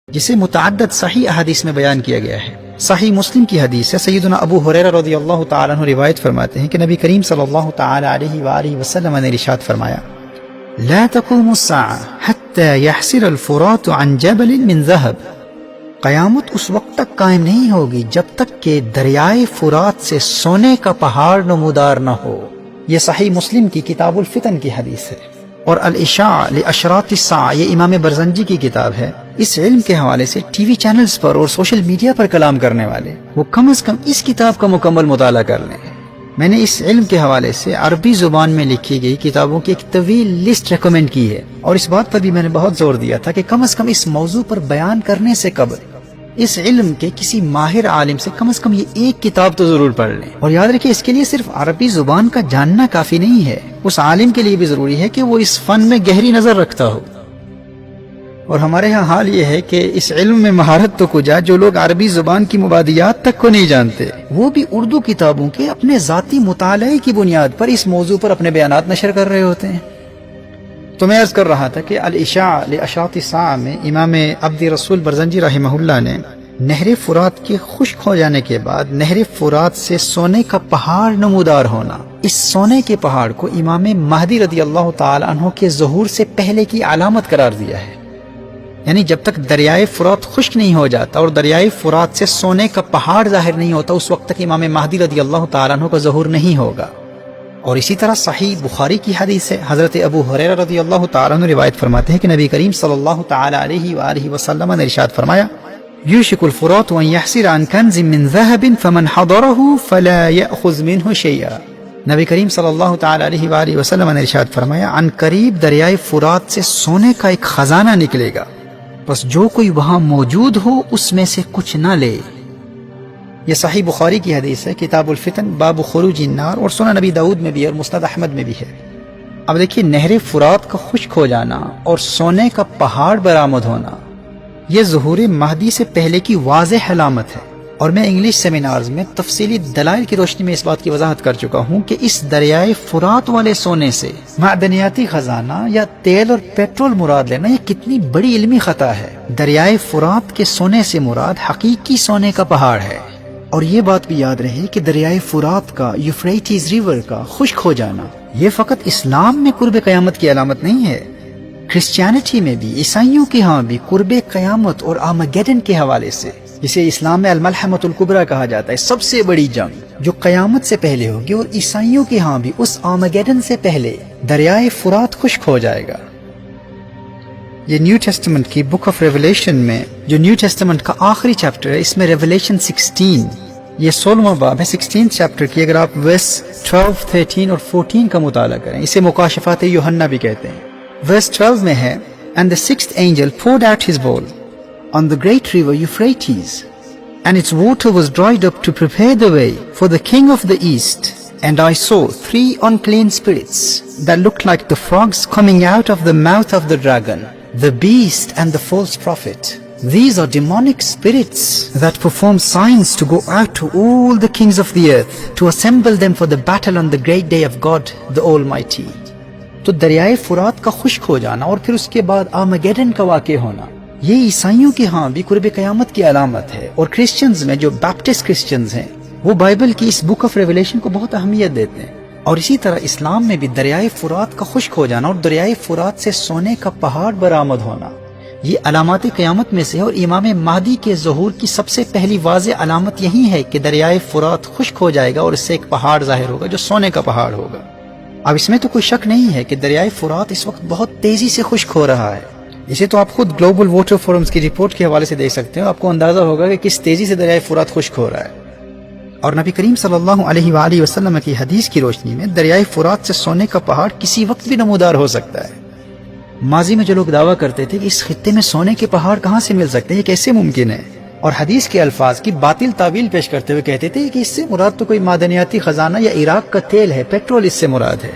جسے متعدد صحیح احادیث میں بیان کیا گیا ہے۔ صحیح مسلم کی حدیث ہے، سیدنا ابو ہریرہ رضی اللہ تعالیٰ عنہ روایت فرماتے ہیں کہ نبی کریم صلی اللہ تعالیٰ علیہ وآلہ وسلم نے ارشاد فرمایا: لا تقوم الساعة حتى يحسر الفرات عن جبل من ذهب۔ قیامت اس وقت تک قائم نہیں ہوگی جب تک کہ دریائے فرات سے سونے کا پہاڑ نمودار نہ ہو۔ یہ صحیح مسلم کی کتاب الفتن کی حدیث ہے، اور الاشاع لاشراط الساعہ یہ امام برزنجی کی کتاب ہے۔ اس علم کے حوالے سے ٹی وی چینلز پر اور سوشل میڈیا پر کلام کرنے والے وہ کم از کم اس کتاب کا مکمل مطالعہ کر لیں۔ میں نے اس علم کے حوالے سے عربی زبان میں لکھی گئی کتابوں کی ایک طویل لسٹ ریکمینڈ کی ہے، اور اس بات پر بھی میں نے بہت زور دیا تھا کہ کم از کم اس موضوع پر بیان کرنے سے قبل اس علم کے کسی ماہر عالم سے کم از کم یہ ایک کتاب تو ضرور پڑھ لیں۔ اور یاد رکھیں، اس کے لیے صرف عربی زبان کا جاننا کافی نہیں ہے، اس عالم کے لیے بھی ضروری ہے کہ وہ اس فن میں گہری نظر رکھتا ہو۔ اور ہمارے ہاں حال یہ ہے کہ اس علم میں مہارت تو کجا، جو لوگ عربی زبان کی مبادیات تک کو نہیں جانتے وہ بھی اردو کتابوں کے اپنے ذاتی مطالعے کی بنیاد پر اس موضوع پر اپنے بیانات نشر کر رہے ہوتے ہیں۔ تو میں عرض کر رہا تھا کہ الاشاع لاشراط الساعہ میں امام عبد رسول برزنجی رحمہ اللہ نے نہر فرات کے خشک ہو جانے کے بعد نہر فرات سے سونے کا پہاڑ نمودار ہونا، اس سونے کے پہاڑ کو امام مہدی رضی اللہ تعالی عنہ کے ظہور سے پہلے کی علامت قرار دیا ہے۔ یعنی جب تک دریائے فرات خشک نہیں ہو جاتا اور دریائے فرات سے سونے کا پہاڑ ظاہر نہیں ہوتا، اس وقت تک امام مہدی رضی اللہ تعالی عنہ کا ظہور نہیں ہوگا۔ اور اسی طرح صحیح بخاری کی حدیث ہے، حضرت ابو ہریرہ رضی اللہ تعالی عنہ روایت فرماتے ہیں کہ نبی کریم صلی اللہ تعالی علیہ وآلہ وسلم نے ارشاد فرمایا: یوشک الفرات ان یحسر عن کنز من ذهب فمن حضره فلا یأخذ منه شیئا۔ نبی کریم صلی اللہ تعالی علیہ وآلہ وسلم نے ارشاد فرمایا، عن قریب دریائے فرات سے سونے کا ایک خزانہ نکلے گا، بس جو کوئی وہاں موجود ہو اس میں سے کچھ نہ لے۔ یہ صحیح بخاری کی حدیث ہے، کتاب الفتن باب خروج النار، اور سنن نبی داؤد میں بھی اور مسند احمد میں بھی ہے۔ اب دیکھیے، نہر فرات کا خشک ہو جانا اور سونے کا پہاڑ برآمد ہونا یہ ظہور مہدی سے پہلے کی واضح علامت ہے، اور میں انگلش سیمینارز میں تفصیلی دلائل کی روشنی میں اس بات کی وضاحت کر چکا ہوں کہ اس دریائے فرات والے سونے سے معدنیاتی خزانہ یا تیل اور پیٹرول مراد لینا یہ کتنی بڑی علمی خطا ہے۔ دریائے فرات کے سونے سے مراد حقیقی سونے کا پہاڑ ہے۔ اور یہ بات بھی یاد رہے کہ دریائے فرات کا، یوفریٹس ریور کا خشک ہو جانا یہ فقط اسلام میں قرب قیامت کی علامت نہیں ہے، کرسچینٹی میں بھی، عیسائیوں کے ہاں بھی قرب قیامت اور آرمیگیڈن کے حوالے سے، جسے اسلام میں الملحمۃ الکبریٰ کہا جاتا ہے، سب سے بڑی جنگ جو قیامت سے پہلے ہوگی، اور عیسائیوں کے ہاں بھی اس آرمیگیڈن سے پہلے دریائے فرات خشک ہو جائے گا۔ یہ نیو ٹیسٹمنٹ کی بک آف ریولیشن میں، جو نیو ٹیسٹمنٹ کا آخری چیپٹر ہے، اس میں ریولیشن 16 یہ 16واں باب ہے، 16 چیپٹر کی اگر آپ ورس 12، 13 اور 14 کا مطالعہ کریں، اسے مکاشفات یوحنا بھی کہتے ہیں۔ ورس 12 میں ہے: And the sixth angel poured out his bowl on the great river Euphrates, and its water was dried up to prepare the way for the king of the east. And I saw 3 unclean spirits that looked like the frogs coming out of the mouth of the dragon, the beast and the false prophet. These are demonic spirits that perform signs to go out to all the kings of the earth, to assemble them for the battle on the great day of God the Almighty. تو دریائے فرات کا خشک ہو جانا اور پھر اس کے بعد آرمیگیڈن کا واقع ہونا یہ عیسائیوں کے ہاں بھی قرب قیامت کی علامت ہے، اور کرسچنز میں جو بیپٹسٹ کرسچنز ہیں وہ بائبل کی اس بک آف ریولیشن کو بہت اہمیت دیتے ہیں۔ اور اسی طرح اسلام میں بھی دریائے فرات کا خشک ہو جانا اور دریائے فرات سے سونے کا پہاڑ برآمد ہونا یہ علامات قیامت میں سے ہے، اور امام مہدی کے ظہور کی سب سے پہلی واضح علامت یہی ہے کہ دریائے فرات خشک ہو جائے گا اور اس سے ایک پہاڑ ظاہر ہوگا جو سونے کا پہاڑ ہوگا۔ اب اس میں تو کوئی شک نہیں ہے کہ دریائے فرات اس وقت بہت تیزی سے خشک ہو رہا ہے، اسے تو آپ خود گلوبل واٹر فورمز کی رپورٹ کے حوالے سے دیکھ سکتے ہیں، آپ کو اندازہ ہوگا کہ کس تیزی سے دریائے فرات خشک ہو رہا ہے۔ اور نبی کریم صلی اللہ علیہ وآلہ وسلم کی حدیث کی روشنی میں دریائے فرات سے سونے کا پہاڑ کسی وقت بھی نمودار ہو سکتا ہے۔ ماضی میں جو لوگ دعویٰ کرتے تھے کہ اس خطے میں سونے کے پہاڑ کہاں سے مل سکتے ہیں، یہ کیسے ممکن ہے، اور حدیث کے الفاظ کی باطل تعویل پیش کرتے ہوئے کہتے تھے کہ اس سے مراد تو کوئی معدنیاتی خزانہ یا عراق کا تیل ہے، پیٹرول اس سے مراد ہے۔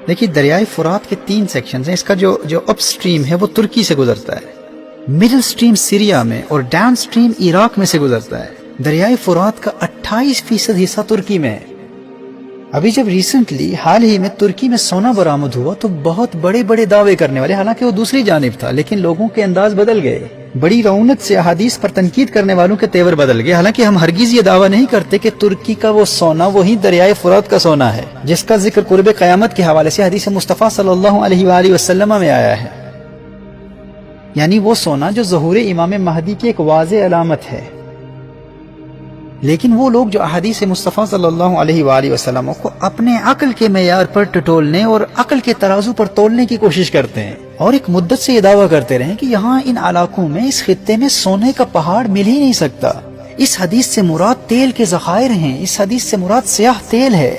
دیکھیے، دریائے فرات کے 3 سیکشنز ہیں، اس کا جو اپ سٹریم ہے وہ ترکی سے گزرتا ہے، مڈل سٹریم سیریا میں، اور ڈاؤن سٹریم عراق میں سے گزرتا ہے۔ دریائے فرات کا 28% حصہ ترکی میں ہے، ابھی جب ریسنٹلی حال ہی میں ترکی میں سونا برآمد ہوا تو بہت بڑے بڑے دعوے کرنے والے، حالانکہ وہ دوسری جانب تھا، لیکن لوگوں کے انداز بدل گئے، بڑی رونق سے احادیث پر تنقید کرنے والوں کے تیور بدل گئے، حالانکہ ہم ہرگز یہ دعویٰ نہیں کرتے کہ ترکی کا وہ سونا وہی دریائے فرات کا سونا ہے جس کا ذکر قرب قیامت کے حوالے سے حدیث مصطفیٰ صلی اللہ علیہ وآلہ وسلم میں آیا ہے، یعنی وہ سونا جو ظہور امام مہدی کی ایک واضح علامت ہے۔ لیکن وہ لوگ جو احادیث مصطفیٰ صلی اللہ علیہ وآلہ وسلم کو اپنے عقل کے معیار پر ٹٹولنے اور عقل کے ترازو پر تولنے کی کوشش کرتے ہیں اور ایک مدت سے یہ دعویٰ کرتے رہے کہ یہاں ان علاقوں میں، اس خطے میں سونے کا پہاڑ مل ہی نہیں سکتا، اس حدیث سے مراد تیل کے ذخائر ہیں، اس حدیث سے مراد سیاہ تیل ہے،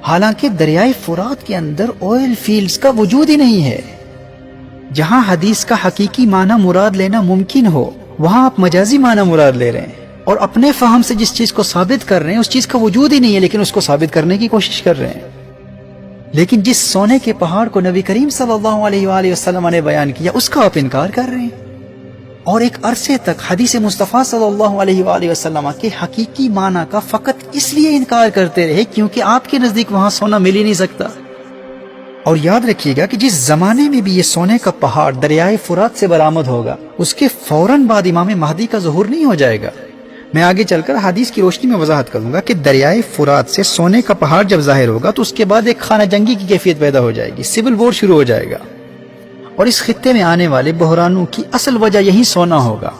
حالانکہ دریائے فرات کے اندر آئل فیلڈز کا وجود ہی نہیں ہے۔ جہاں حدیث کا حقیقی معنی مراد لینا ممکن ہو، وہاں آپ مجازی معنی مراد لے رہے ہیں اور اپنے فہم سے جس چیز کو ثابت کر رہے ہیں اس چیز کا وجود ہی نہیں ہے، لیکن اس کو ثابت کرنے کی کوشش کر رہے ہیں۔ لیکن جس سونے کے پہاڑ کو نبی کریم صلی اللہ علیہ وآلہ وسلم نے بیان کیا، اس کا آپ انکار کر رہے ہیں، اور ایک عرصے تک حدیث مصطفیٰ صلی اللہ علیہ وآلہ وسلم کے حقیقی معنی کا فقط اس لیے انکار کرتے رہے کیونکہ آپ کے نزدیک وہاں سونا مل ہی نہیں سکتا۔ اور یاد رکھیے گا کہ جس زمانے میں بھی یہ سونے کا پہاڑ دریائے فرات سے برآمد ہوگا، اس کے فوراً بعد امام مہدی کا ظہور نہیں ہو جائے گا۔ میں آگے چل کر حدیث کی روشنی میں وضاحت کروں گا کہ دریائے فرات سے سونے کا پہاڑ جب ظاہر ہوگا تو اس کے بعد ایک خانہ جنگی کی کیفیت پیدا ہو جائے گی، سول وار شروع ہو جائے گا، اور اس خطے میں آنے والے بحرانوں کی اصل وجہ یہی سونا ہوگا۔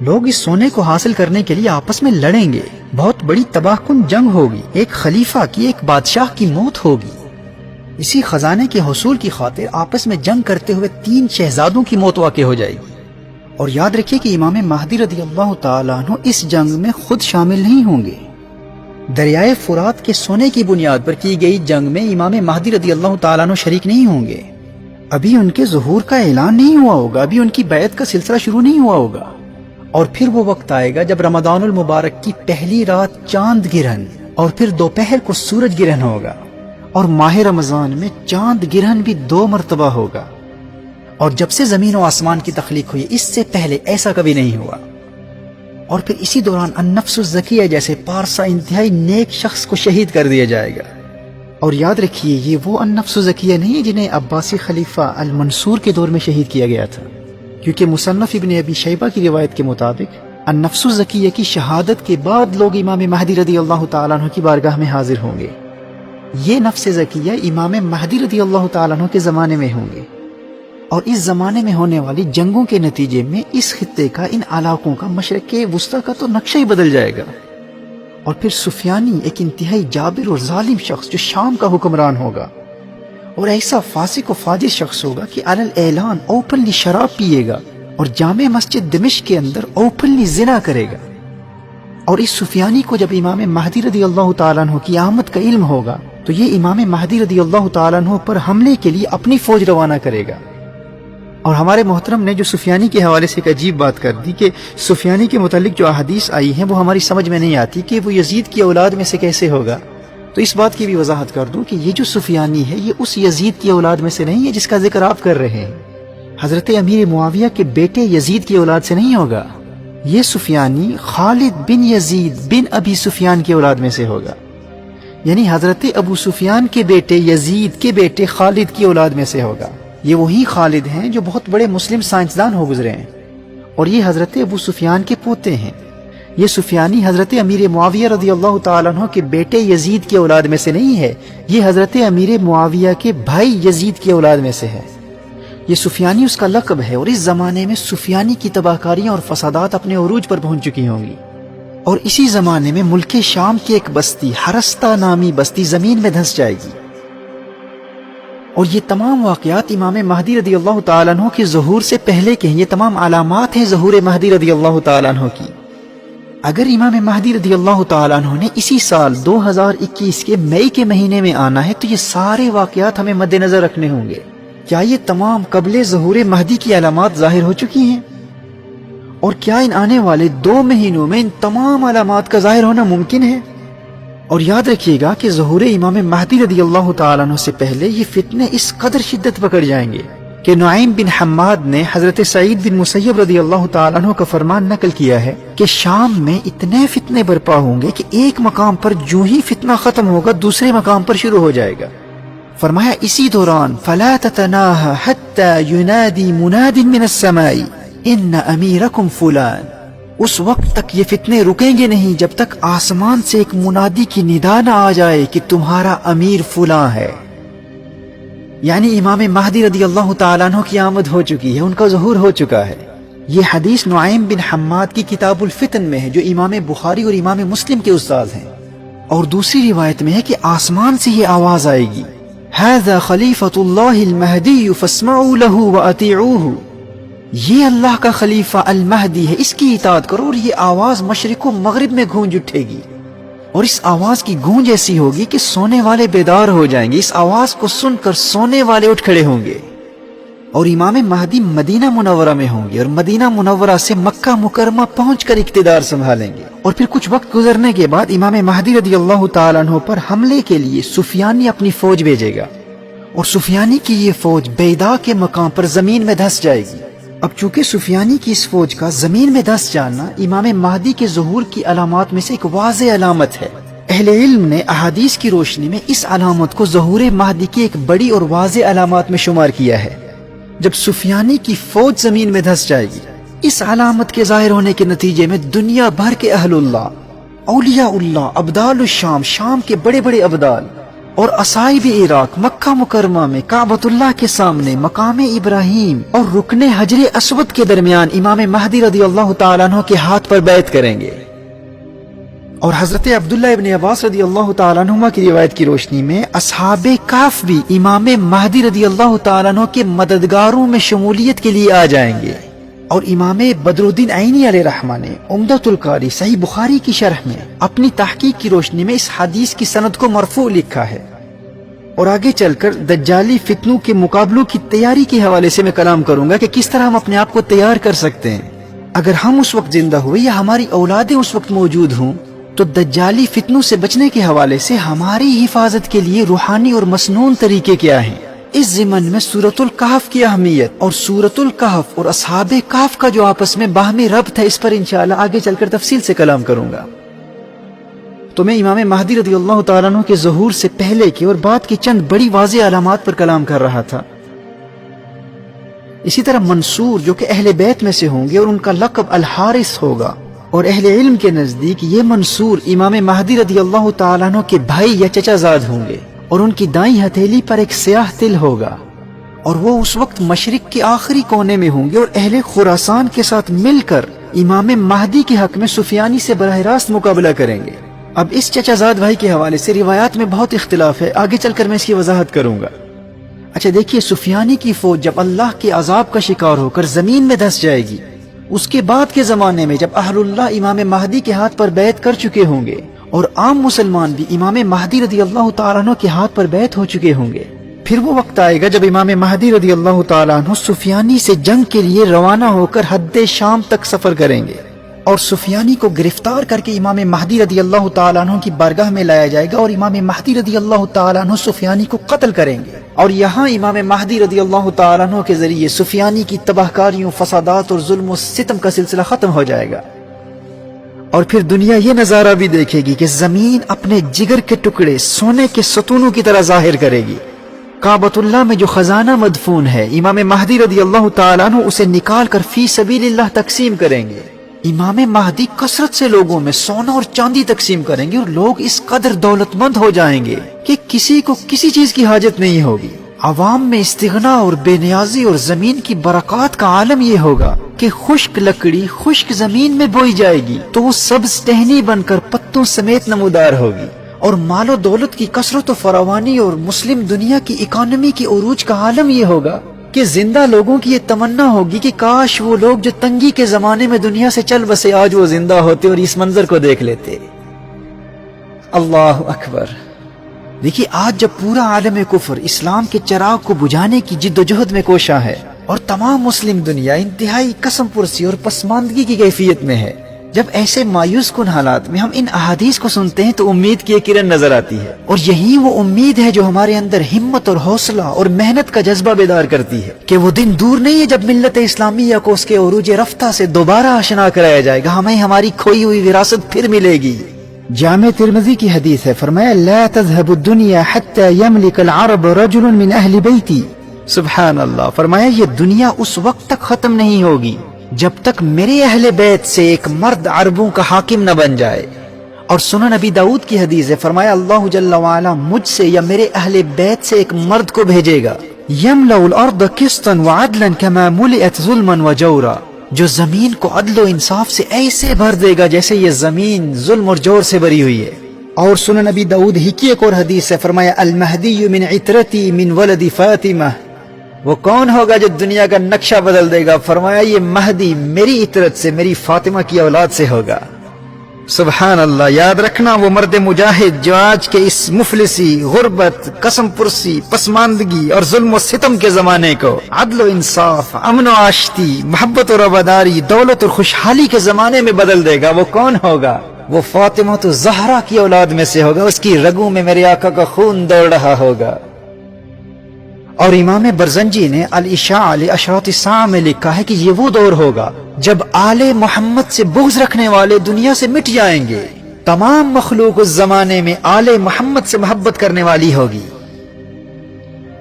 لوگ اس سونے کو حاصل کرنے کے لیے آپس میں لڑیں گے، بہت بڑی تباہ کن جنگ ہوگی، ایک خلیفہ کی، ایک بادشاہ کی موت ہوگی۔ اسی خزانے کے حصول کی خاطر آپس میں جنگ کرتے ہوئے 3 شہزادوں کی موت واقع ہو جائے گی۔ اور یاد رکھیے کہ امام مہدی رضی اللہ تعالیٰ عنہ اس جنگ میں خود شامل نہیں ہوں گے۔ دریائے فرات کے سونے کی بنیاد پر کی گئی جنگ میں امام مہدی رضی اللہ تعالیٰ عنہ شریک نہیں ہوں گے، ابھی ان کے ظہور کا اعلان نہیں ہوا ہوگا، ابھی ان کی بیعت کا سلسلہ شروع نہیں ہوا ہوگا۔ اور پھر وہ وقت آئے گا جب رمضان المبارک کی پہلی رات چاند گرہن اور پھر دوپہر کو سورج گرہن ہوگا، اور ماہ رمضان میں چاند گرہن بھی 2 مرتبہ ہوگا، اور جب سے زمین و آسمان کی تخلیق ہوئی اس سے پہلے ایسا کبھی نہیں ہوا۔ اور پھر اسی دوران النفس الزکیہ جیسے پارسا انتہائی نیک شخص کو شہید کر دیا جائے گا۔ اور یاد رکھیے یہ وہ النفس الزکیہ نہیں ہے جنہیں عباسی خلیفہ المنصور کے دور میں شہید کیا گیا تھا، کیونکہ مصنف ابن ابی شیبہ کی روایت کے مطابق النفس الزکیہ کی شہادت کے بعد لوگ امام مہدی رضی اللہ تعالیٰ عنہ کی بارگاہ میں حاضر ہوں گے۔ یہ نفس زکیہ امام مہدی رضی اللہ تعالیٰ عنہ کے زمانے میں ہوں گے، اور اس زمانے میں ہونے والی جنگوں کے نتیجے میں اس خطے کا، ان علاقوں کا، مشرق وسطیٰ کا تو نقشہ ہی بدل جائے گا۔ اور پھر سفیانی ایک انتہائی جابر اور ظالم شخص جو شام کا حکمران ہوگا، اور ایسا فاسق و فاجر شخص ہوگا کہ علی الاعلان اوپنلی شراب پیے گا اور جامع مسجد دمشق کے اندر اوپنلی زنا کرے گا۔ اور اس سفیانی کو جب امام مہدی رضی اللہ تعالیٰ عنہ کی آمد کا علم ہوگا تو یہ امام مہدی رضی اللہ تعالیٰ عنہ پر حملے کے لیے اپنی فوج روانہ کرے گا۔ اور ہمارے محترم نے جو سفیانی کے حوالے سے ایک عجیب بات کر دی کہ سفیانی کے متعلق جو احادیث آئی ہیں وہ ہماری سمجھ میں نہیں آتی کہ وہ یزید کی اولاد میں سے کیسے ہوگا، تو اس بات کی بھی وضاحت کر دوں کہ یہ جو سفیانی ہے یہ اس یزید کی اولاد میں سے نہیں ہے جس کا ذکر آپ کر رہے ہیں، حضرت امیر معاویہ کے بیٹے یزید کی اولاد سے نہیں ہوگا۔ یہ سفیانی خالد بن یزید بن ابی سفیان کی اولاد میں سے ہوگا، یعنی حضرت ابو سفیان کے بیٹے یزید کے بیٹے خالد کی اولاد میں سے ہوگا۔ یہ وہی خالد ہیں جو بہت بڑے مسلم سائنسدان ہو گزرے ہیں، اور یہ حضرت ابو سفیان کے پوتے ہیں۔ یہ سفیانی حضرت امیر معاویہ رضی اللہ تعالیٰ عنہ کے بیٹے یزید کی اولاد میں سے نہیں ہے، یہ حضرت امیر معاویہ کے بھائی یزید کی اولاد میں سے ہے۔ یہ سفیانی اس کا لقب ہے، اور اس زمانے میں سفیانی کی تباہ کاریاں اور فسادات اپنے عروج پر پہنچ چکی ہوں گی۔ اور اسی زمانے میں ملک شام کی ایک بستی حرستہ نامی بستی زمین میں دھنس جائے گی۔ اور یہ تمام واقعات امام مہدی رضی اللہ تعالیٰ عنہ کے ظہور سے پہلے کے ہیں، یہ تمام علامات ہیں ظہور مہدی رضی اللہ تعالیٰ عنہ کی۔ اگر امام مہدی رضی اللہ تعالیٰ عنہ نے اسی سال 2021 کے مئی کے مہینے میں آنا ہے تو یہ سارے واقعات ہمیں مد نظر رکھنے ہوں گے۔ کیا یہ تمام قبل ظہور مہدی کی علامات ظاہر ہو چکی ہیں؟ اور کیا ان آنے والے 2 مہینوں میں ان تمام علامات کا ظاہر ہونا ممکن ہے؟ اور یاد رکھیے گا کہ ظہور امام مہدی رضی اللہ تعالیٰ عنہ سے پہلے یہ فتنے اس قدر شدت پکڑ جائیں گے کہ نعیم بن حماد نے حضرت سعید بن مسیب رضی اللہ تعالیٰ عنہ کا فرمان نقل کیا ہے کہ شام میں اتنے فتنے برپا ہوں گے کہ ایک مقام پر جو ہی فتنہ ختم ہوگا دوسرے مقام پر شروع ہو جائے گا. فرمایا اسی دوران فلا تتناهى حتى ينادي مناد من السماء ان اميركم فلان، اس وقت تک یہ فتنے رکیں گے نہیں جب تک آسمان سے ایک منادی کی ندا نہ آ جائے کہ تمہارا امیر فلاں ہے. یعنی امام مہدی رضی اللہ تعالیٰ عنہ کی آمد ہو چکی ہے، ان کا ظہور ہو چکا ہے. یہ حدیث نعیم بن حماد کی کتاب الفتن میں ہے جو امام بخاری اور امام مسلم کے استاد ہیں. اور دوسری روایت میں ہے کہ آسمان سے یہ آواز آئے گی هذا خلیفۃ اللہ المہدی فاسمعوا له واطیعوه، یہ اللہ کا خلیفہ المہدی ہے، اس کی اطاعت کرو. اور یہ آواز مشرق و مغرب میں گونج اٹھے گی، اور اس آواز کی گونج ایسی ہوگی کہ سونے والے بیدار ہو جائیں گے. اس آواز کو سن کر سونے والے اٹھ کھڑے ہوں گے. اور امام مہدی مدینہ منورہ میں ہوں گے اور مدینہ منورہ سے مکہ مکرمہ پہنچ کر اقتدار سنبھالیں گے. اور پھر کچھ وقت گزرنے کے بعد امام مہدی رضی اللہ تعالیٰ عنہ پر حملے کے لیے سفیانی اپنی فوج بھیجے گا، اور سفیانی کی یہ فوج بیدا کے مقام پر زمین میں دھس جائے گی. اب چونکہ سفیانی کی اس فوج کا زمین میں دھس جانا امام مہدی کے ظہور کی علامات میں سے ایک واضح علامت ہے. اہل علم نے احادیث کی روشنی میں اس علامت کو ظہور مہدی کی ایک بڑی اور واضح علامات میں شمار کیا ہے. جب سفیانی کی فوج زمین میں دھس جائے گی، اس علامت کے ظاہر ہونے کے نتیجے میں دنیا بھر کے اہل اللہ، اولیاء اللہ، ابدال الشام، شام کے بڑے بڑے ابدال اور اصائب عراق مکہ مکرمہ میں کعبۃ اللہ کے سامنے مقام ابراہیم اور رکن حجر اسود کے درمیان امام مہدی رضی اللہ تعالیٰ عنہ کے ہاتھ پر بیعت کریں گے. اور حضرت عبداللہ ابن عباس رضی اللہ تعالیٰ عنہما کی روایت کی روشنی میں اصحاب کہف بھی امام مہدی رضی اللہ تعالیٰ عنہ کے مددگاروں میں شمولیت کے لیے آ جائیں گے. اور امام بدر الدین عینی علیہ رحمہ نے عمدۃ القاری صحیح بخاری کی شرح میں اپنی تحقیق کی روشنی میں اس حدیث کی سند کو مرفوع لکھا ہے. اور آگے چل کر دجالی فتنوں کے مقابلوں کی تیاری کے حوالے سے میں کلام کروں گا کہ کس طرح ہم اپنے آپ کو تیار کر سکتے ہیں. اگر ہم اس وقت زندہ ہوئے یا ہماری اولادیں اس وقت موجود ہوں تو دجالی فتنوں سے بچنے کے حوالے سے ہماری حفاظت کے لیے روحانی اور مسنون طریقے کیا ہیں. اس ضمن میں سورۃ الکہف کی اہمیت اور سورۃ الکہف اور اصحاب کہف کا جو آپس میں باہمی ربط ہے اس پر انشاءاللہ آگے چل کر تفصیل سے کلام کروں گا. تو میں امام مہدی رضی اللہ تعالیٰ عنہ کے ظہور سے پہلے کی اور بعد کی چند بڑی واضح علامات پر کلام کر رہا تھا. اسی طرح منصور جو کہ اہل بیت میں سے ہوں گے اور ان کا لقب الحارث ہوگا، اور اہل علم کے نزدیک یہ منصور امام مہدی رضی اللہ تعالیٰ عنہ کے بھائی یا چچا زاد ہوں گے، اور ان کی دائیں ہتھیلی پر ایک سیاہ تل ہوگا، اور وہ اس وقت مشرق کے آخری کونے میں ہوں گے اور اہل خراسان کے ساتھ مل کر امام مہدی کے حق میں سفیانی سے براہ راست مقابلہ کریں گے. اب اس چچا زاد بھائی کے حوالے سے روایات میں بہت اختلاف ہے، آگے چل کر میں اس کی وضاحت کروں گا. اچھا دیکھیے، سفیانی کی فوج جب اللہ کے عذاب کا شکار ہو کر زمین میں دھس جائے گی، اس کے بعد کے زمانے میں جب اہل اللہ امام مہدی کے ہاتھ پر بیعت کر چکے ہوں گے اور عام مسلمان بھی امام مہدی رضی اللہ تعالیٰ عنہ کے ہاتھ پر بیعت ہو چکے ہوں گے، پھر وہ وقت آئے گا جب امام مہدی رضی اللہ تعالیٰ عنہ سفیانی سے جنگ کے لیے روانہ ہو کر حد شام تک سفر کریں گے، اور سفیانی کو گرفتار کر کے امام مہدی رضی اللہ تعالیٰ عنہ کی بارگاہ میں لایا جائے گا، اور امام مہدی رضی اللہ تعالیٰ عنہ سفیانی کو قتل کریں گے. اور یہاں امام مہدی رضی اللہ تعالیٰ عنہ کے ذریعے سفیانی کی تباہ کاریوں، فسادات اور ظلم و ستم کا سلسلہ ختم ہو جائے گا. اور پھر دنیا یہ نظارہ بھی دیکھے گی کہ زمین اپنے جگر کے ٹکڑے سونے کے ستونوں کی طرح ظاہر کرے گی. کعبۃ اللہ میں جو خزانہ مدفون ہے، امام مہدی رضی اللہ تعالیٰ عنہ اسے نکال کر فی سبیل اللہ تقسیم کریں گے. امام مہدی کثرت سے لوگوں میں سونا اور چاندی تقسیم کریں گے، اور لوگ اس قدر دولت مند ہو جائیں گے کہ کسی کو کسی چیز کی حاجت نہیں ہوگی. عوام میں استغنا اور بے نیازی اور زمین کی برکات کا عالم یہ ہوگا کہ خشک لکڑی خشک زمین میں بوئی جائے گی تو وہ سبز ٹہنی بن کر پتوں سمیت نمودار ہوگی. اور مال و دولت کی کثرت و فراوانی اور مسلم دنیا کی اکانومی کی عروج کا عالم یہ ہوگا کہ زندہ لوگوں کی یہ تمنا ہوگی کہ کاش وہ لوگ جو تنگی کے زمانے میں دنیا سے چل بسے آج وہ زندہ ہوتے اور اس منظر کو دیکھ لیتے. اللہ اکبر. دیکھیے، آج جب پورا عالم کفر اسلام کے چراغ کو بجھانے کی جد و جہد میں کوشاں ہے اور تمام مسلم دنیا انتہائی قسم پرسی اور پسماندگی کی کیفیت میں ہے، جب ایسے مایوس کن حالات میں ہم ان احادیث کو سنتے ہیں تو امید کی ایک کرن نظر آتی ہے، اور یہی وہ امید ہے جو ہمارے اندر ہمت اور حوصلہ اور محنت کا جذبہ بیدار کرتی ہے کہ وہ دن دور نہیں ہے جب ملت اسلامیہ کو اس کے عروج رفتہ سے دوبارہ آشنا کرایا جائے گا، ہمیں ہماری کھوئی ہوئی وراثت پھر ملے گی۔ جامع ترمذی کی حدیث ہے، فرمایا لا تذهب الدنيا حتى يملك العرب رجل من اہل بیتی۔ سبحان اللہ، فرمایا یہ دنیا اس وقت تک ختم نہیں ہوگی جب تک میرے اہل بیت سے ایک مرد عربوں کا حاکم نہ بن جائے۔ اور سنن نبی داؤد کی حدیث ہے، فرمایا اللہ جل وعلا مجھ سے یا میرے اہل بیت سے ایک مرد کو بھیجے گا، یملأ الارض قسطا وعدلا كما ملئت ظلما وجورا، جو زمین کو عدل و انصاف سے ایسے بھر دے گا جیسے یہ زمین ظلم اور جور سے بھری ہوئی ہے۔ اور سنن نبی داؤد ہی کی ایک اور حدیث ہے، فرمایا المہدی من عترتی من ولد فاطمہ، وہ کون ہوگا جو دنیا کا نقشہ بدل دے گا؟ فرمایا یہ مہدی میری عطرت سے، میری فاطمہ کی اولاد سے ہوگا۔ سبحان اللہ، یاد رکھنا وہ مرد مجاہد جو آج کے اس مفلسی، غربت، قسم پرسی، پسماندگی اور ظلم و ستم کے زمانے کو عدل و انصاف، امن و آشتی، محبت و رواداری، دولت اور خوشحالی کے زمانے میں بدل دے گا، وہ کون ہوگا؟ وہ فاطمہ تو زہرا کی اولاد میں سے ہوگا، اس کی رگوں میں میرے آقا کا خون دوڑ رہا ہوگا۔ اور امام برزنجی نے الاشاع لاشراط الساعہ میں لکھا ہے کہ یہ وہ دور ہوگا جب آل محمد سے بغض رکھنے والے دنیا سے مٹ جائیں گے، تمام مخلوق اس زمانے میں آل محمد سے محبت کرنے والی ہوگی۔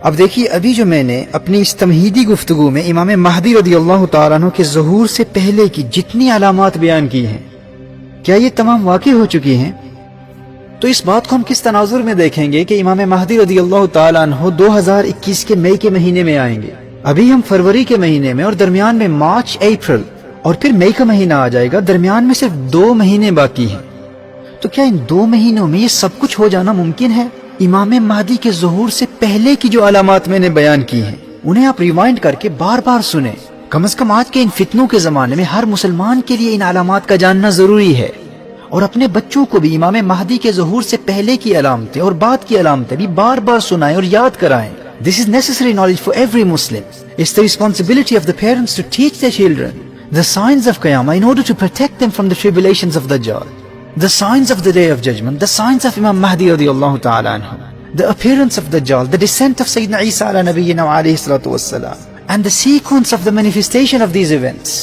اب دیکھیے، ابھی جو میں نے اپنی اس تمہیدی گفتگو میں امام مہدی رضی اللہ تعالیٰ عنہ کے ظہور سے پہلے کی جتنی علامات بیان کی ہیں، کیا یہ تمام واقع ہو چکی ہیں؟ تو اس بات کو ہم کس تناظر میں دیکھیں گے کہ امام مہدی رضی اللہ تعالیٰ عنہ 2021 کے مئی کے مہینے میں آئیں گے، ابھی ہم فروری کے مہینے میں، اور درمیان میں مارچ، اپریل اور پھر مئی کا مہینہ آ جائے گا، درمیان میں صرف 2 مہینے باقی ہیں۔ تو کیا ان 2 مہینوں میں یہ سب کچھ ہو جانا ممکن ہے؟ امام مہدی کے ظہور سے پہلے کی جو علامات میں نے بیان کی ہیں انہیں آپ ریوائنڈ کر کے بار بار سنیں، کم از کم آج کے ان فتنوں کے زمانے میں ہر مسلمان کے لیے ان علامات کا جاننا ضروری ہے، اور اپنے بچوں کو بھی امام مہدی کے ظہور سے پہلے کی علامتیں اور بعد کی علامتیں بھی بار بار سنائیں اور یاد کرائیں۔ This is necessary knowledge for every Muslim. It's the responsibility of the parents to teach their children the signs of Qiyamah in order to protect them from the tribulations of Dajjal, the signs of the Day of Judgment, the signs of Imam Mahdi radiyallahu ta'ala anhu, the appearance of Dajjal, the descent of Sayyidina Isa ala nabiyyina wa alayhi salatu wassalam, and the sequence of the manifestation of these events.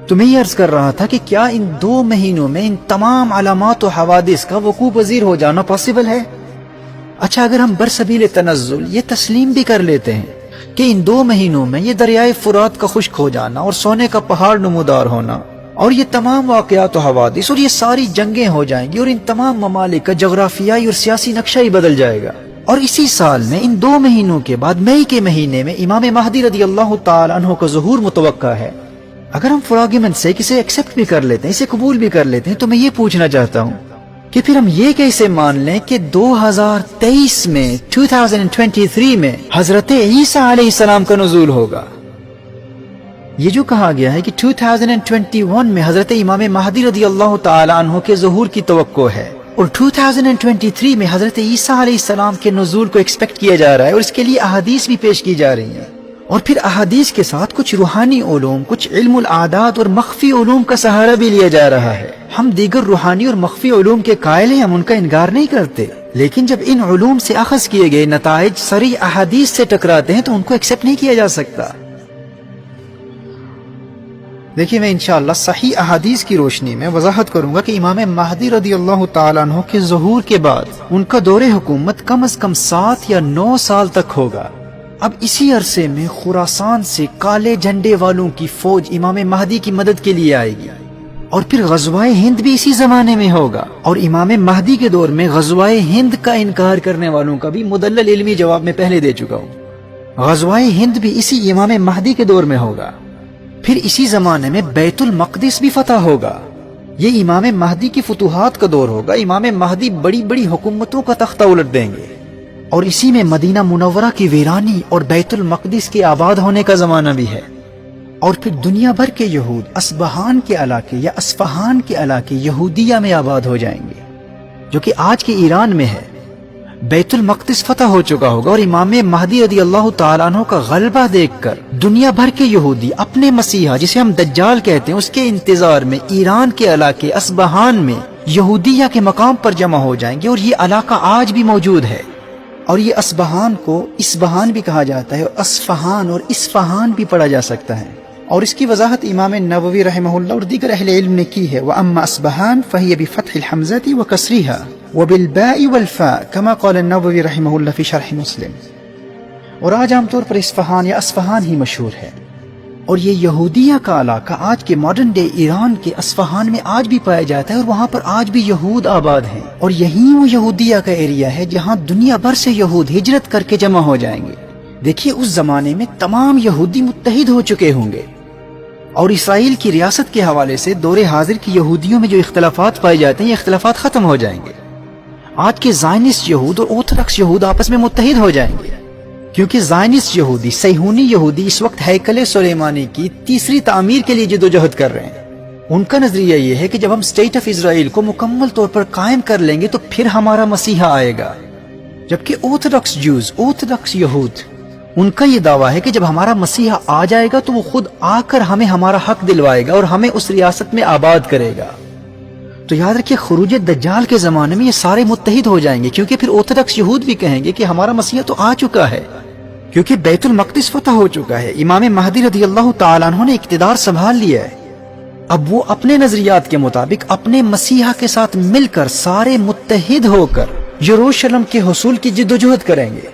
تو میں یہ عرض کر رہا تھا کہ کیا ان 2 مہینوں میں ان تمام علامات و حوادث کا وقوع پذیر ہو جانا پاسبل ہے؟ اچھا، اگر ہم برسبیل تنزل یہ تسلیم بھی کر لیتے ہیں کہ ان 2 مہینوں میں یہ دریائے فرات کا خشک ہو جانا اور سونے کا پہاڑ نمودار ہونا اور یہ تمام واقعات و حوادث اور یہ ساری جنگیں ہو جائیں گی اور ان تمام ممالک کا جغرافیائی اور سیاسی نقشہ ہی بدل جائے گا، اور اسی سال میں ان 2 مہینوں کے بعد مئی کے مہینے میں امام مہدی رضی اللہ تعالی عنہ کا ظہور متوقع ہے، اگر ہم فار آرگیومنٹ سے اسے ایکسپٹ بھی کر لیتے ہیں، اسے قبول بھی کر لیتے ہیں، تو میں یہ پوچھنا چاہتا ہوں کہ پھر ہم یہ کیسے مان لیں کہ 2023 میں 2023 میں حضرت عیسیٰ علیہ السلام کا نزول ہوگا؟ یہ جو کہا گیا ہے کہ 2021 میں حضرت امام مہدی رضی اللہ تعالی عنہ کے ظہور کی توقع ہے، اور 2023 میں حضرت عیسیٰ علیہ السلام کے نزول کو ایکسپیکٹ کیا جا رہا ہے، اور اس کے لیے احادیث بھی پیش کی جا رہی ہیں، اور پھر احادیث کے ساتھ کچھ روحانی علوم، کچھ علم العادات اور مخفی علوم کا سہارا بھی لیا جا رہا ہے۔ ہم دیگر روحانی اور مخفی علوم کے قائل ہیں، ہم ان کا انکار نہیں کرتے، لیکن جب ان علوم سے اخذ کیے گئے نتائج صریح احادیث سے ٹکراتے ہیں تو ان کو ایکسپٹ نہیں کیا جا سکتا۔ دیکھیے، میں انشاءاللہ صحیح احادیث کی روشنی میں وضاحت کروں گا کہ امام مہدی رضی اللہ تعالیٰ عنہ کے ظہور کے بعد ان کا دور حکومت کم از کم 7 یا 9 سال تک ہوگا۔ اب اسی عرصے میں خراسان سے کالے جھنڈے والوں کی فوج امام مہدی کی مدد کے لیے آئے گی، اور پھر غزوہ ہند بھی اسی زمانے میں ہوگا، اور امام مہدی کے دور میں غزوہ ہند کا انکار کرنے والوں کا بھی مدلل علمی جواب میں پہلے دے چکا ہوں۔ غزوہ ہند بھی اسی امام مہدی کے دور میں ہوگا، پھر اسی زمانے میں بیت المقدس بھی فتح ہوگا۔ یہ امام مہدی کی فتوحات کا دور ہوگا، امام مہدی بڑی بڑی حکومتوں کا تختہ الٹ دیں گے، اور اسی میں مدینہ منورہ کی ویرانی اور بیت المقدس کے آباد ہونے کا زمانہ بھی ہے، اور پھر دنیا بھر کے یہود اصبہان کے علاقے یا اصفہان کے علاقے یہودیہ میں آباد ہو جائیں گے، جو کہ آج کے ایران میں ہے۔ بیت المقدس فتح ہو چکا ہوگا اور امام مہدی رضی اللہ تعالیٰ عنہ کا غلبہ دیکھ کر دنیا بھر کے یہودی اپنے مسیحا جسے ہم دجال کہتے ہیں اس کے انتظار میں ایران کے علاقے اصبہان میں یہودیہ کے مقام پر جمع ہو جائیں گے. اور یہ علاقہ آج بھی موجود ہے اور یہ اصبہان کو اسبہان بھی کہا جاتا ہے اور اصفہان اور اصفہان بھی پڑھا جا سکتا ہے. اور اس کی وضاحت امام نووی رحمہ اللہ اور دیگر اہل علم نے کی ہے. وَأَمَّا أَصْبَهَانَ فَهِيَ بِفَتْحِ الْحَمْزَةِ وَكَسْرِهَا وَبِالْبَاءِ وَالْفَاءِ كَمَا قَالَ النَّوَوِي رحمہ اللہ فی شرح مسلم. اور آج عام طور پر اصفہان یا اصفہان ہی مشہور ہے. اور یہ یہودیہ کا علاقہ آج کے ماڈرن ڈے ایران کے اصفہان میں آج بھی پایا جاتا ہے اور وہاں پر آج بھی یہود آباد ہیں. اور یہی وہ یہودیہ کا ایریا ہے جہاں دنیا بھر سے یہود ہجرت کر کے جمع ہو جائیں گے. دیکھیے اس زمانے میں تمام یہودی متحد ہو چکے ہوں گے اور اسرائیل کی ریاست کے حوالے سے دور حاضر کی یہودیوں میں جو اختلافات پائے جاتے ہیں یہ اختلافات ختم ہو جائیں گے. آج کے زائنسٹ یہود اور آرتھوڈکس یہود آپس میں متحد ہو جائیں گے کیونکہ زائنسٹ یہودی صہیونی یہودی اس وقت ہیکل سلیمانی کی تیسری تعمیر کے لیے جدوجہد کر رہے ہیں. ان کا نظریہ یہ ہے کہ جب ہم اسٹیٹ آف اسرائیل کو مکمل طور پر قائم کر لیں گے تو پھر ہمارا مسیحا آئے گا. جبکہ آرتھوڈکس جوز آرتھوڈکس یہود ان کا یہ دعویٰ ہے کہ جب ہمارا مسیحا آ جائے گا تو وہ خود آ کر ہمیں ہمارا حق دلوائے گا اور ہمیں اس ریاست میں آباد کرے گا. تو یاد رکھیے خروج دجال کے زمانے میں یہ سارے متحد ہو جائیں گے کیونکہ پھر آرتھوڈکس یہود بھی کہیں گے کہ ہمارا مسیحا تو آ چکا ہے کیونکہ بیت المقدس فتح ہو چکا ہے. امام مہدی رضی اللہ تعالیٰ عنہ نے اقتدار سنبھال لیا ہے. اب وہ اپنے نظریات کے مطابق اپنے مسیحا کے ساتھ مل کر سارے متحد ہو کر یروشلم کے حصول کی جدوجہد کریں گے.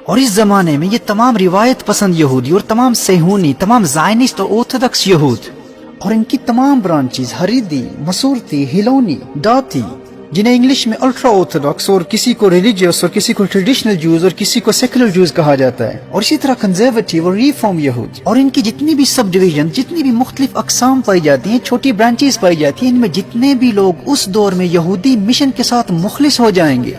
اور اس زمانے میں یہ تمام روایت پسند یہودی اور تمام صہیونی تمام زائنسٹ اور آرتھوڈکس یہود اور ان کی تمام برانچز حریدی مسورتی ہیلونی ڈاتی جنہیں انگلش میں الٹرا آرتھوڈکس اور کسی کو ریلیجیس اور کسی کو ٹریڈیشنل جوز اور کسی کو سیکولر جوز کہا جاتا ہے اور اسی طرح کنزرویٹو اور ریفارم یہود اور ان کی جتنی بھی سب ڈویژن جتنی بھی مختلف اقسام پائی جاتی ہیں چھوٹی برانچز پائی جاتی ہیں ان میں جتنے بھی لوگ اس دور میں یہودی مشن کے ساتھ مخلص ہو جائیں گے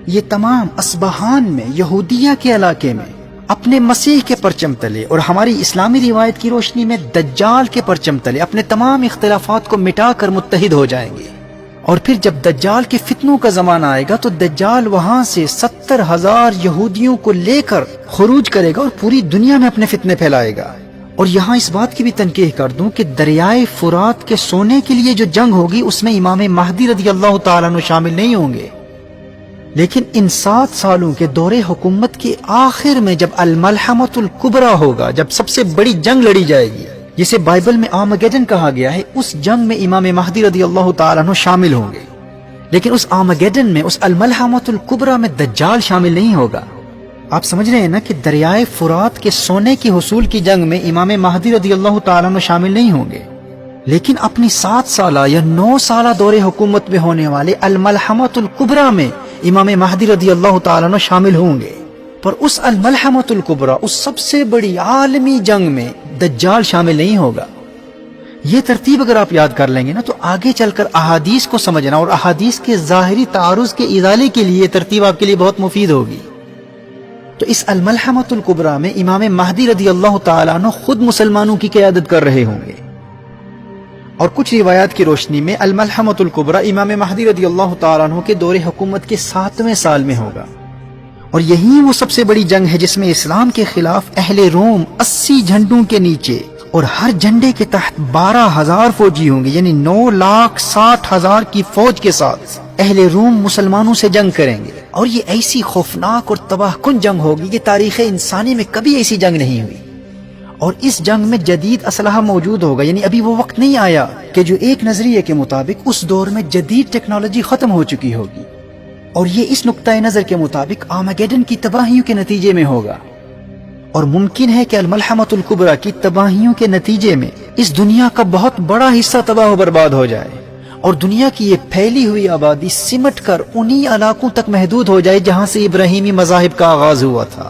یہ تمام اصبہان میں یہودیہ کے علاقے میں اپنے مسیح کے پرچم تلے اور ہماری اسلامی روایت کی روشنی میں دجال کے پرچم تلے اپنے تمام اختلافات کو مٹا کر متحد ہو جائیں گے. اور پھر جب دجال کے فتنوں کا زمانہ آئے گا تو دجال وہاں سے 70,000 یہودیوں کو لے کر خروج کرے گا اور پوری دنیا میں اپنے فتنے پھیلائے گا. اور یہاں اس بات کی بھی تنقیح کر دوں کہ دریائے فرات کے سونے کے لیے جو جنگ ہوگی اس میں امام مہدی رضی اللہ تعالیٰ عنہ شامل نہیں ہوں گے لیکن ان 7 سالوں کے دور حکومت کے آخر میں جب الملحمۃ الکبریٰ ہوگا جب سب سے بڑی جنگ لڑی جائے گی جسے بائبل میں آرمگیڈن کہا گیا ہے اس جنگ میں امام مہدی رضی اللہ تعالیٰ عنہ شامل ہوں گے لیکن اس آرمگیڈن میں اس الملحمۃ الکبریٰ میں دجال شامل نہیں ہوگا. آپ سمجھ رہے ہیں نا کہ دریائے فرات کے سونے کے حصول کی جنگ میں امام مہدی رضی اللہ تعالیٰ عنہ شامل نہیں ہوں گے لیکن اپنی 7 سالہ یا 9 سالہ دور حکومت میں ہونے والے الملحمۃ الکبریٰ میں امام مہدی رضی اللہ تعالیٰ عنہ شامل ہوں گے. پر اس الملحمۃ الکبریٰ اس سب سے بڑی عالمی جنگ میں دجال شامل نہیں ہوگا. یہ ترتیب اگر آپ یاد کر لیں گے نا تو آگے چل کر احادیث کو سمجھنا اور احادیث کے ظاہری تعارض کے ازالے کے لیے یہ ترتیب آپ کے لیے بہت مفید ہوگی. تو اس الملحمۃ الکبریٰ میں امام مہدی رضی اللہ تعالیٰ عنہ خود مسلمانوں کی قیادت کر رہے ہوں گے اور کچھ روایات کی روشنی میں الملحمۃ الکبریٰ امام مہدی رضی اللہ تعالیٰ عنہ کے دور حکومت کے 7ویں سال میں ہوگا. اور یہی وہ سب سے بڑی جنگ ہے جس میں اسلام کے خلاف اہل روم 80 جھنڈوں کے نیچے اور ہر جھنڈے کے تحت 12,000 فوجی ہوں گے یعنی 9,60,000 کی فوج کے ساتھ اہل روم مسلمانوں سے جنگ کریں گے. اور یہ ایسی خوفناک اور تباہ کن جنگ ہوگی کہ تاریخ انسانی میں کبھی ایسی جنگ نہیں ہوئی. اور اس جنگ میں جدید اسلحہ موجود ہوگا یعنی ابھی وہ وقت نہیں آیا کہ جو ایک نظریے کے مطابق اس دور میں جدید ٹیکنالوجی ختم ہو چکی ہوگی اور یہ اس نقطۂ نظر کے مطابق آرمگیڈن کی تباہیوں کے نتیجے میں ہوگا. اور ممکن ہے کہ الملحمۃ الکبریٰ کی تباہیوں کے نتیجے میں اس دنیا کا بہت بڑا حصہ تباہ و برباد ہو جائے اور دنیا کی یہ پھیلی ہوئی آبادی سمٹ کر انہی علاقوں تک محدود ہو جائے جہاں سے ابراہیمی مذاہب کا آغاز ہوا تھا.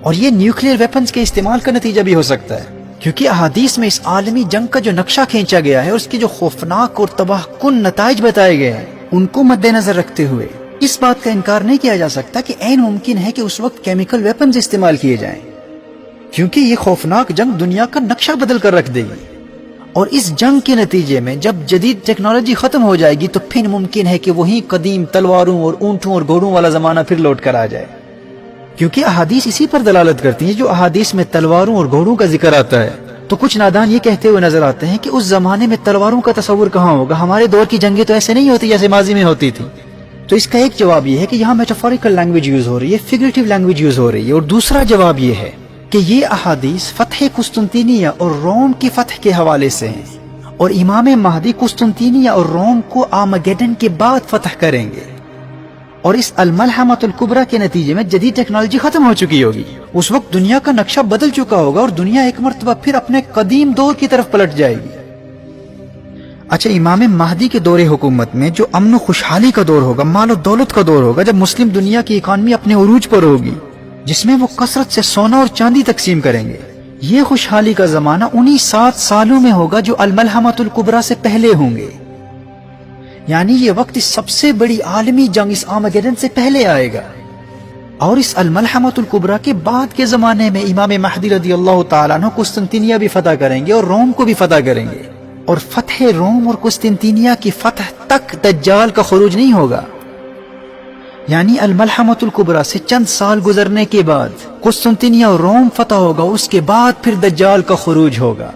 اور یہ نیوکلیئر ویپنز کے استعمال کا نتیجہ بھی ہو سکتا ہے کیونکہ احادیث میں اس عالمی جنگ کا جو نقشہ کھینچا گیا ہے اور اس کے جو خوفناک اور تباہ کن نتائج بتائے گئے ہیں ان کو مد نظر رکھتے ہوئے اس بات کا انکار نہیں کیا جا سکتا کہ عین ممکن ہے کہ اس وقت کیمیکل ویپنز استعمال کیے جائیں کیونکہ یہ خوفناک جنگ دنیا کا نقشہ بدل کر رکھ دے گی. اور اس جنگ کے نتیجے میں جب جدید ٹیکنالوجی ختم ہو جائے گی تو پھر ممکن ہے کہ وہی قدیم تلواروں اور اونٹوں اور گھوڑوں والا زمانہ پھر لوٹ کر آ جائے، کیونکہ احادیث اسی پر دلالت کرتی ہیں۔ جو احادیث میں تلواروں اور گھوڑوں کا ذکر آتا ہے تو کچھ نادان یہ کہتے ہوئے نظر آتے ہیں کہ اس زمانے میں تلواروں کا تصور کہاں ہوگا، ہمارے دور کی جنگیں تو ایسے نہیں ہوتی جیسے ماضی میں ہوتی تھی۔ تو اس کا ایک جواب یہ ہے کہ یہاں میٹافوریکل لینگویج یوز ہو رہی ہے، فگریٹو لینگویج یوز ہو رہی ہے، اور دوسرا جواب یہ ہے کہ یہ احادیث فتح قسطنطینیہ اور روم کی فتح کے حوالے سے ہیں، اور امام مہدی قسطنطینیہ اور روم کو آرمگیڈن کے بعد فتح کریں گے، اور اس الملحمۃ الکبریٰ کے نتیجے میں جدید ٹیکنالوجی ختم ہو چکی ہوگی۔ اس وقت دنیا کا نقشہ بدل چکا ہوگا اور دنیا ایک مرتبہ پھر اپنے قدیم دور کی طرف پلٹ جائے گی۔ اچھا، امام مہدی کے دور حکومت میں جو امن و خوشحالی کا دور ہوگا، مال و دولت کا دور ہوگا، جب مسلم دنیا کی اکانومی اپنے عروج پر ہوگی، جس میں وہ کثرت سے سونا اور چاندی تقسیم کریں گے، یہ خوشحالی کا زمانہ انہی 7 سالوں میں ہوگا جو الملحمۃ الکبریٰ سے پہلے ہوں گے۔ یعنی یہ وقت اس سب سے بڑی عالمی جنگ، اس آرمگیڈن سے پہلے آئے گا، اور اس الملحمۃ الکبریٰ کے بعد کے زمانے میں امام مہدی رضی اللہ تعالیٰ عنہ قسطنطینیہ بھی فتح کریں گے اور روم کو بھی فتح کریں گے، اور فتح روم اور قسطنطینیہ کی فتح تک دجال کا خروج نہیں ہوگا۔ یعنی الملحمۃ الکبریٰ سے چند سال گزرنے کے بعد قسطنطینیہ اور روم فتح ہوگا، اس کے بعد پھر دجال کا خروج ہوگا۔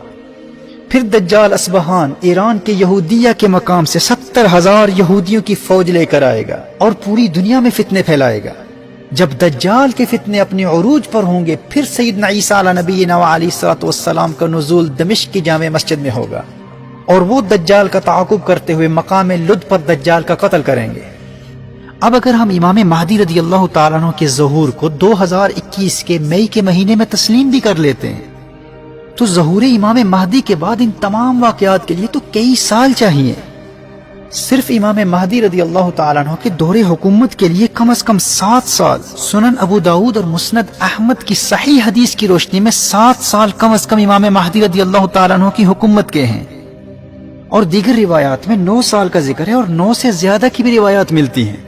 پھر دجال اصبہان ایران کے یہودیہ کے مقام سے 70,000 یہودیوں کی فوج لے کر آئے گا اور پوری دنیا میں فتنے پھیلائے گا۔ جب دجال کے فتنے اپنے عروج پر ہوں گے، پھر سیدنا عیسیٰ علیہ نبینا علیہ الصلوۃ والسلام کا نزول دمشق کی جامع مسجد میں ہوگا، اور وہ دجال کا تعاقب کرتے ہوئے مقام لد پر دجال کا قتل کریں گے۔ اب اگر ہم امام مہدی رضی اللہ تعالیٰ عنہ کے ظہور کو 2021 کے مئی کے مہینے میں تسلیم بھی کر لیتے ہیں، تو ظہور امام مہدی کے بعد ان تمام واقعات کے لیے تو کئی سال چاہیے۔ صرف امام مہدی رضی اللہ تعالیٰ عنہ کے دور حکومت کے لیے کم از کم 7 سال، سنن ابو داؤد اور مسند احمد کی صحیح حدیث کی روشنی میں 7 سال کم از کم امام مہدی رضی اللہ تعالیٰ عنہ کی حکومت کے ہیں، اور دیگر روایات میں 9 سال کا ذکر ہے، اور 9 سے زیادہ کی بھی روایات ملتی ہیں۔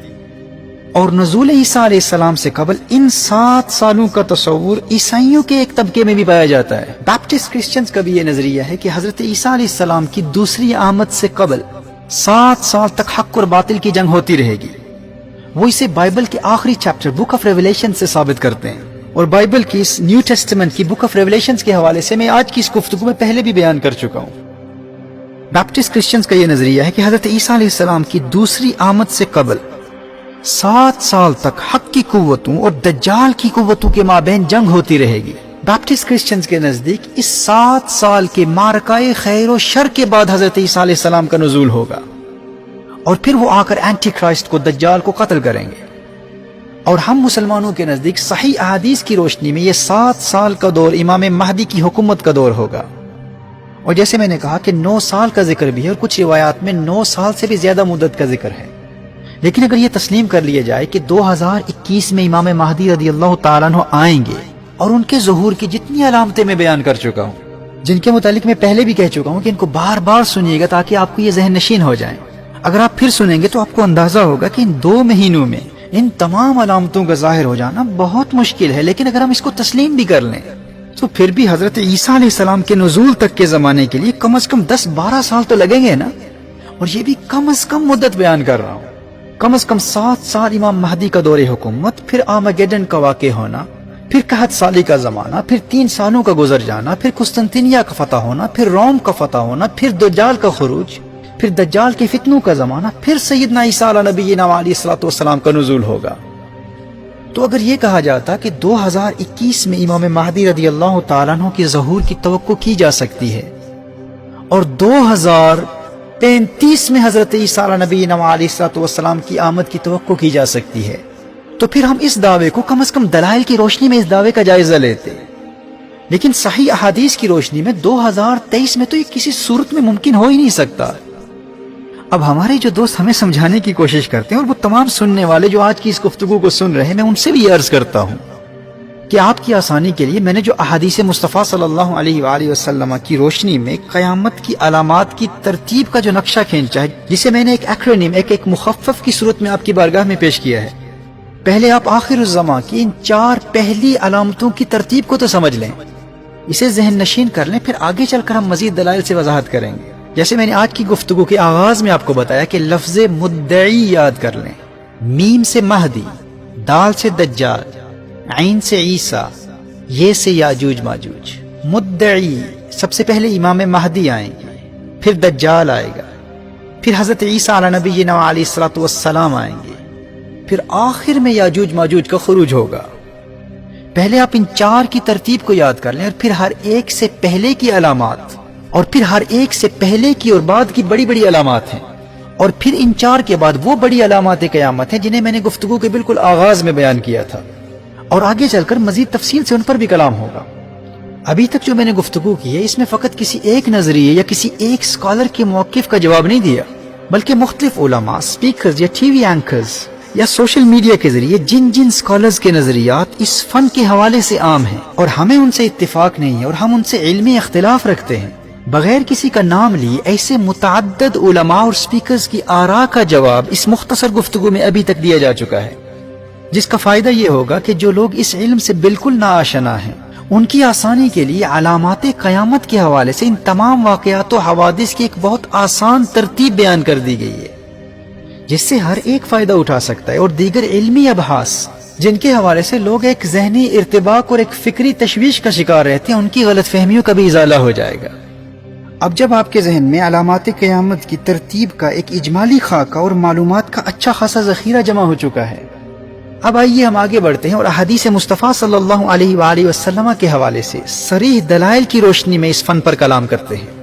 اور نزول عیسیٰ علیہ السلام سے قبل ان 7 سالوں کا تصور عیسائیوں کے ایک طبقے میں بھی پایا جاتا ہے۔ بیپٹسٹ کرسچنز کا بھی یہ نظریہ ہے کہ حضرت عیسیٰ علیہ السلام کی دوسری آمد سے قبل 7 سال تک حق اور باطل کی جنگ ہوتی رہے گی۔ وہ اسے بائبل کے آخری چیپٹر بک آف ریویلیشن سے ثابت کرتے ہیں، اور بائبل کی اس نیو ٹیسٹمنٹ کی بک آف ریویلیشن کے حوالے سے میں آج کی اس گفتگو میں پہلے بھی بیان کر چکا ہوں۔ بیپٹسٹ کرسچنز کا یہ نظریہ ہے کہ حضرت عیسیٰ علیہ السلام کی دوسری آمد سے قبل 7 سال تک حق کی قوتوں اور دجال کی قوتوں کے مابین جنگ ہوتی رہے گی۔ بیپٹسٹ کرسچنز کے نزدیک اس 7 سال کے معرکہ خیر و شر کے بعد حضرت عیسیٰ علیہ السلام کا نزول ہوگا، اور پھر وہ آ کر اینٹی کرائسٹ کو، دجال کو قتل کریں گے۔ اور ہم مسلمانوں کے نزدیک صحیح احادیث کی روشنی میں یہ 7 سال کا دور امام مہدی کی حکومت کا دور ہوگا۔ اور جیسے میں نے کہا کہ 9 سال کا ذکر بھی ہے، اور کچھ روایات میں 9 سال سے بھی زیادہ مدت کا ذکر ہے۔ لیکن اگر یہ تسلیم کر لیا جائے کہ 2021 میں امام مہدی رضی اللہ تعالیٰ عنہ آئیں گے، اور ان کے ظہور کی جتنی علامتیں میں بیان کر چکا ہوں، جن کے متعلق میں پہلے بھی کہہ چکا ہوں کہ ان کو بار بار سنیے گا تاکہ آپ کو یہ ذہن نشین ہو جائیں۔ اگر آپ پھر سنیں گے تو آپ کو اندازہ ہوگا کہ ان 2 مہینوں میں ان تمام علامتوں کا ظاہر ہو جانا بہت مشکل ہے، لیکن اگر ہم اس کو تسلیم بھی کر لیں تو پھر بھی حضرت عیسیٰ علیہ السلام کے نزول تک کے زمانے کے لیے کم از کم 10-12 سال تو لگیں گے نا۔ اور یہ بھی کم از کم مدت بیان کر رہا ہوں، کم از کم 7 سال امام مہدی کا دور حکومت، پھر آرمگیڈن کا واقع ہونا، پھر 61 سالی کا زمانہ، پھر 3 سالوں کا گزر جانا، پھر قسطنطینیہ کا فتح ہونا، پھر روم کا فتح ہونا، پھر دجال کا خروج، پھر دجال کے فتنوں کا زمانہ، پھر سیدنا عیسیٰ علیہ نبینا علیہ الصلوۃ والسلام کا نزول ہوگا۔ تو اگر یہ کہا جاتا کہ 2021 میں امام مہدی رضی اللہ تعالیٰ عنہ کے ظہور کی توقع کی جا سکتی ہے، اور 2035 میں حضرت عیسیٰ علیہ نبینا علیہ الصلوۃ والسلام کی آمد کی توقع کی جا سکتی ہے، تو پھر ہم اس دعوے کو کم از کم دلائل کی روشنی میں اس دعوے کا جائزہ لیتے۔ لیکن صحیح احادیث کی روشنی میں 2023 میں تو یہ کسی صورت میں ممکن ہو ہی نہیں سکتا۔ اب ہمارے جو دوست ہمیں سمجھانے کی کوشش کرتے ہیں، اور وہ تمام سننے والے جو آج کی اس گفتگو کو سن رہے ہیں، میں ان سے بھی یہ عرض کرتا ہوں کہ آپ کی آسانی کے لیے میں نے جو احادیث مصطفیٰ صلی اللہ علیہ وآلہ وسلم کی روشنی میں قیامت کی علامات کی ترتیب کا جو نقشہ کھینچا ہے، جسے میں نے ایک ایکرونیم، ایک مخفف کی صورت میں آپ کی بارگاہ میں پیش کیا ہے، پہلے آپ آخر الزمان کی ان 4 پہلی علامتوں کی ترتیب کو تو سمجھ لیں، اسے ذہن نشین کر لیں، پھر آگے چل کر ہم مزید دلائل سے وضاحت کریں گے۔ جیسے میں نے آج کی گفتگو کے آغاز میں آپ کو بتایا کہ لفظ مدعی یاد کر لیں، میم سے مہدی، دال سے دجال، عین سے عیسیٰ، یہ سے یاجوج ماجوج۔ مدعی، سب سے پہلے امام مہدی آئیں گے، پھر دجال آئے گا، پھر حضرت عیسیٰ علی نبینا علیہ الصلوۃ والسلام آئیں گے، پھر آخر میں یاجوج ماجوج کا خروج ہوگا۔ پہلے آپ ان چار کی ترتیب کو یاد کر لیں، اور پھر ہر ایک سے پہلے کی علامات، اور پھر ہر ایک سے پہلے کی اور بعد کی بڑی بڑی علامات ہیں، اور پھر ان چار کے بعد وہ بڑی علامات قیامت ہیں جنہیں میں نے گفتگو کے بالکل آغاز میں بیان کیا تھا، اور آگے چل کر مزید تفصیل سے ان پر بھی کلام ہوگا۔ ابھی تک جو میں نے گفتگو کی ہے، اس میں فقط کسی ایک نظریے یا کسی ایک اسکالر کے موقف کا جواب نہیں دیا، بلکہ مختلف علماء، اسپیکرز یا ٹی وی اینکرز یا سوشل میڈیا کے ذریعے جن جن اسکالرز کے نظریات اس فن کے حوالے سے عام ہیں اور ہمیں ان سے اتفاق نہیں ہے اور ہم ان سے علمی اختلاف رکھتے ہیں، بغیر کسی کا نام لیے ایسے متعدد علماء اور اسپیکرز کی آراء کا جواب اس مختصر گفتگو میں ابھی تک دیا جا چکا ہے، جس کا فائدہ یہ ہوگا کہ جو لوگ اس علم سے بالکل ناآشنا ہیں، ان کی آسانی کے لیے علامات قیامت کے حوالے سے ان تمام واقعات و حوادث کی ایک بہت آسان ترتیب بیان کر دی گئی ہے، جس سے ہر ایک فائدہ اٹھا سکتا ہے، اور دیگر علمی ابحاث جن کے حوالے سے لوگ ایک ذہنی ارتباک اور ایک فکری تشویش کا شکار رہتے ہیں، ان کی غلط فہمیوں کا بھی ازالہ ہو جائے گا۔ اب جب آپ کے ذہن میں علامات قیامت کی ترتیب کا ایک اجمالی خاکہ اور معلومات کا اچھا خاصا ذخیرہ جمع ہو چکا ہے، اب آئیے ہم آگے بڑھتے ہیں اور احادیث مصطفیٰ صلی اللہ علیہ وآلہ وسلم کے حوالے سے صریح دلائل کی روشنی میں اس فن پر کلام کرتے ہیں۔